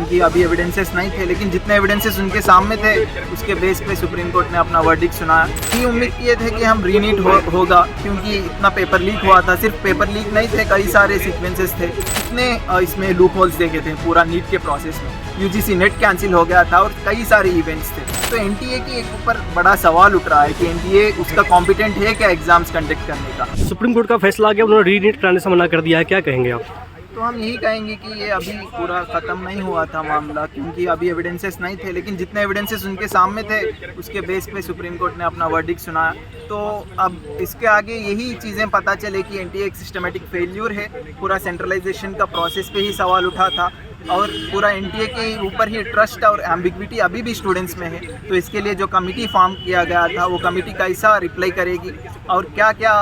क्योंकि अभी एविडेंसेस नहीं थे, लेकिन जितने एविडेंसेस उनके सामने थे उसके बेस पे सुप्रीम कोर्ट ने अपना वर्डिक्ट सुनाया। ये उम्मीद किए थे कि हम रीनीट होगा, क्योंकि इतना पेपर लीक हुआ था। सिर्फ पेपर लीक नहीं थे, कई सारे सीक्वेंसेस थे। कितने इसमें लूप होल्स देखे थे पूरा नीट के प्रोसेस में। यूजीसी नेट कैंसिल हो गया था और कई सारे इवेंट्स थे। तो एनटीए की एक ऊपर बड़ा सवाल उठ रहा है कि एनटीए उसका कॉम्पिटेंट है क्या एग्जाम्स कंडक्ट करने का। सुप्रीम कोर्ट का फैसला आ गया, उन्होंने रीनीट कराने से मना कर दिया है, क्या कहेंगे आप? तो हम यही कहेंगे कि ये अभी पूरा ख़त्म नहीं हुआ था मामला, क्योंकि अभी एविडेंसेस नहीं थे, लेकिन जितने एविडेंसेस उनके सामने थे उसके बेस पे सुप्रीम कोर्ट ने अपना वर्डिक्ट सुनाया। तो अब इसके आगे यही चीज़ें पता चले कि एनटीए एक सिस्टमेटिक फेल्यूर है। पूरा सेंट्रलाइजेशन का प्रोसेस पे ही सवाल उठा था और पूरा एनटीए के ऊपर ही ट्रस्ट और एम्बिग्विटी अभी भी स्टूडेंट्स में है। तो इसके लिए जो कमिटी फॉर्म किया गया था, वो कमिटी कैसा रिप्लाई करेगी और क्या क्या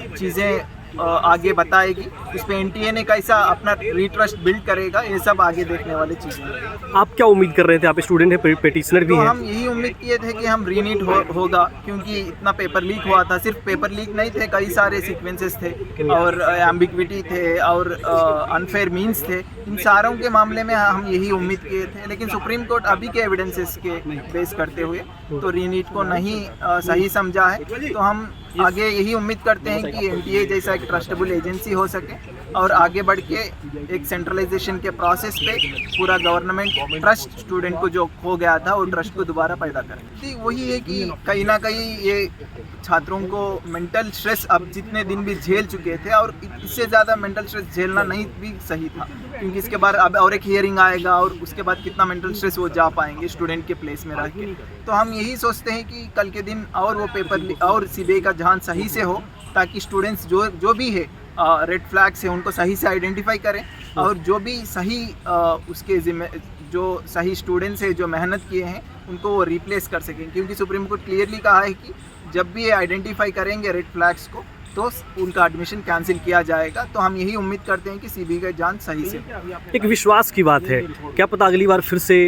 चीज़ें आगे बताएगी, उस पर एनटीए ने कैसा अपना रीट्रस्ट बिल्ड करेगा, ये सब आगे देखने वाली चीज़ें हैं। आप क्या उम्मीद कर रहे थे? आप स्टूडेंट हैं, पेटिशनर भी तो हैं। हम यही उम्मीद किए थे कि हम रीनीट होगा, क्योंकि इतना पेपर लीक हुआ था। सिर्फ पेपर लीक नहीं थे, कई सारे सीक्वेंसेस थे और एम्बिग्विटी थे और अनफेयर मीन्स थे। इन सारों के मामले में हम यही उम्मीद किए थे, लेकिन सुप्रीम कोर्ट अभी के एविडेंसेस के बेस करते हुए तो रीनीट को नहीं सही समझा है। तो हम आगे यही उम्मीद करते हैं कि एनटीए जैसा एक ट्रस्टेबल एजेंसी हो सके और आगे बढ़ के एक सेंट्रलाइजेशन के प्रोसेस पे पूरा गवर्नमेंट ट्रस्ट स्टूडेंट को जो खो गया था वो ट्रस्ट को दोबारा पैदा करे। वही है कि कहीं ना कहीं ये छात्रों को मेंटल स्ट्रेस अब जितने दिन भी झेल चुके थे, और इससे ज़्यादा मेंटल स्ट्रेस झेलना नहीं भी सही था, क्योंकि इसके बाद अब और एक हियरिंग आएगा और उसके बाद कितना मेंटल स्ट्रेस वो जा पाएंगे स्टूडेंट के प्लेस में रह के। तो हम यही सोचते हैं कि कल के दिन और वो पेपर और सीबीआई का जांच सही से हो, ताकि स्टूडेंट्स जो भी है रेड फ्लैग्स है उनको सही से आइडेंटिफाई करें और जो भी सही उसके जिम्मे जो सही स्टूडेंट्स है जो मेहनत किए हैं उनको वो रिप्लेस कर सकें। क्योंकि सुप्रीम कोर्ट क्लियरली कहा है कि जब भी ये आइडेंटिफाई करेंगे रेड फ्लैग्स को तो उनका एडमिशन कैंसिल किया जाएगा। तो हम यही उम्मीद करते हैं कि सीबीआई का जांच सही से। एक विश्वास की बात है, क्या पता अगली बार फिर से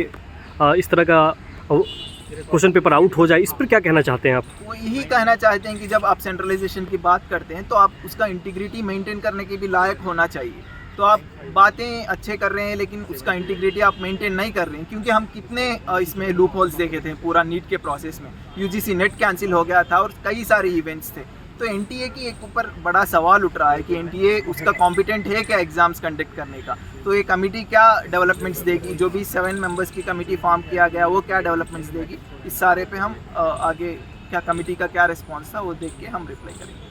इस तरह का क्वेश्चन पेपर आउट हो जाए, इस पर क्या कहना चाहते हैं आप? वो यही कहना चाहते हैं कि जब आप सेंट्रलाइजेशन की बात करते हैं तो आप उसका इंटीग्रिटी मेंटेन करने के भी लायक होना चाहिए। तो आप बातें अच्छे कर रहे हैं लेकिन उसका इंटीग्रिटी आप मेंटेन नहीं कर रहे हैं, क्योंकि हम कितने इसमें लूप होल्स देखे थे पूरा नीट के प्रोसेस में। यूजीसी नेट कैंसिल हो गया था और कई सारे इवेंट्स थे। तो एनटीए की एक ऊपर बड़ा सवाल उठ रहा है कि एनटीए उसका कॉम्पिटेंट है क्या एग्जाम्स कंडक्ट करने का। तो ये कमिटी क्या डेवलपमेंट्स देगी, जो भी 7 मेंबर्स की कमिटी फॉर्म किया गया वो क्या डेवलपमेंट्स देगी, इस सारे पे हम आगे क्या कमिटी का क्या रिस्पॉन्स था वो देख के हम रिप्लाई करेंगे।